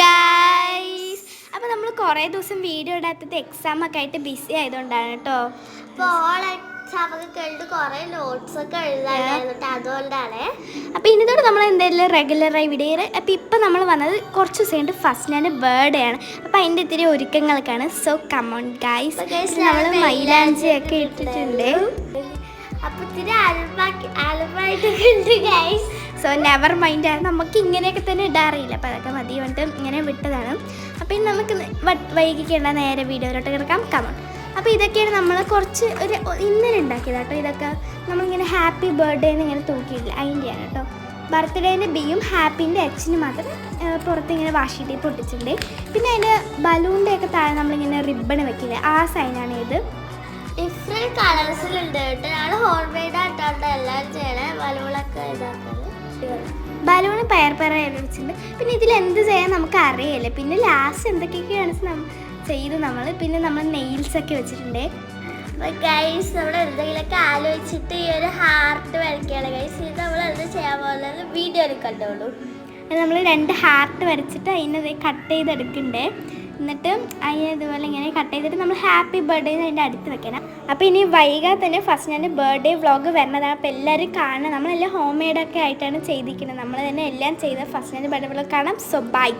Guys, അപ്പോൾ നമ്മൾ കുറേ ദിവസം വീഡിയോ ഇടാത്തത് എക്സാം ഒക്കെ ആയിട്ട് ബിസി ആയതുകൊണ്ടാണ് കേട്ടോ. അപ്പോൾ ഇനിതോടെ നമ്മൾ എന്തായാലും റെഗുലറായി വീഡിയോ. അപ്പോൾ ഇപ്പം നമ്മൾ വന്നത് കുറച്ച് ദിവസം കഴിഞ്ഞിട്ട് ഫസ്റ്റ് ബർത്ത്ഡേ ആണ്. അപ്പോൾ അതിൻ്റെ ഇത്തിരി ഒരുക്കങ്ങൾക്കാണ്. സോ കമോൺ ഗൈസ്, നമ്മൾ മൈലാഞ്ചി ഒക്കെ ഇട്ടിട്ടുണ്ട്. അപ്പോൾ ഇത്തിരി ആൽബമായിട്ടൊക്കെ ഉണ്ട് ഗൈസ്. സോ നെവർ മൈൻഡ്, നമുക്ക് ഇങ്ങനെയൊക്കെ തന്നെ ഇടാറില്ല. അപ്പോൾ അതൊക്കെ മതി പറഞ്ഞിട്ട് ഇങ്ങനെ വിട്ടതാണ്. അപ്പോൾ ഇനി നമുക്ക് വൈകിക്കേണ്ട നേരെ വീഡിയോയിലോട്ട് കിടക്കാം. കമോൺ. അപ്പോൾ ഇതൊക്കെയാണ് നമ്മൾ കുറച്ച് ഇന്നലെ ഉണ്ടാക്കിയത് കേട്ടോ. ഇതൊക്കെ നമ്മളിങ്ങനെ ഹാപ്പി ബർത്ത്ഡേ എന്ന് ഇങ്ങനെ തൂക്കിയില്ല, അതിൻ്റെയാണ് കേട്ടോ. ബർത്ത്ഡേൻ്റെ ബിയും ഹാപ്പീൻ്റെ എച്ചിന് മാത്രം പുറത്ത് ഇങ്ങനെ വാഷി ടേപ്പ് പൊട്ടിച്ചിട്ടുണ്ട്. പിന്നെ അതിൻ്റെ ബലൂണിൻ്റെ ഒക്കെ താഴെ നമ്മളിങ്ങനെ റിബൺ വെക്കില്ല, ആ സൈനാണ് ഇത്. ഡിഫറെൻറ്റ് കളേഴ്സിലുണ്ട് കേട്ടോ. ഞങ്ങൾ ഹോം മെയ്ഡ് ആയിട്ടാണ് എല്ലാവരും ചെയ്യണേ. ബലൂണൊക്കെ ഇതാക്കുന്നത്, ബലൂണ് പയർ വെച്ചിട്ടുണ്ട്. പിന്നെ ഇതിൽ എന്ത് ചെയ്യാൻ നമുക്ക് അറിയില്ല. പിന്നെ ലാസ്റ്റ് എന്തൊക്കെയൊക്കെയാണ് ചെയ്ത് പിന്നെ നമ്മൾ നെയിൽസൊക്കെ വെച്ചിട്ടുണ്ട്. അപ്പോൾ ഗൈസ്, നമ്മൾ എന്തെങ്കിലുമൊക്കെ ആലോചിച്ചിട്ട് ഈ ഒരു ഹാർട്ട് വരയ്ക്കുകയാണ് ഗൈസ്. ഇത് നമ്മൾ എന്ത് ചെയ്യാൻ പോകുന്നത് വീഡിയോയിൽ കണ്ടോളൂ. നമ്മൾ 2 ഹാർട്ട് വരച്ചിട്ട് അതിനെ കട്ട് ചെയ്തെടുക്കണ്ടേ. എന്നിട്ട് അതിന് ഇതുപോലെ ഇങ്ങനെ കട്ട് ചെയ്തിട്ട് നമ്മൾ ഹാപ്പി ബർത്ത്ഡേ അതിൻ്റെ അടുത്ത് വെക്കണം. അപ്പോൾ ഇനി വൈകാതെ തന്നെ ഫസ്റ്റ് ബർത്ത്ഡേ വ്ളോഗ് വരുന്നതാണ്. അപ്പോൾ എല്ലാവരും കാണണം. നമ്മളെല്ലാം ഹോം മെയ്ഡൊക്കെ ആയിട്ടാണ് ചെയ്തിരിക്കുന്നത്. നമ്മൾ തന്നെ എല്ലാം ചെയ്ത് ഫസ്റ്റ് ബർത്ത്ഡേ വ്ളോഗ് കാണാം. So by.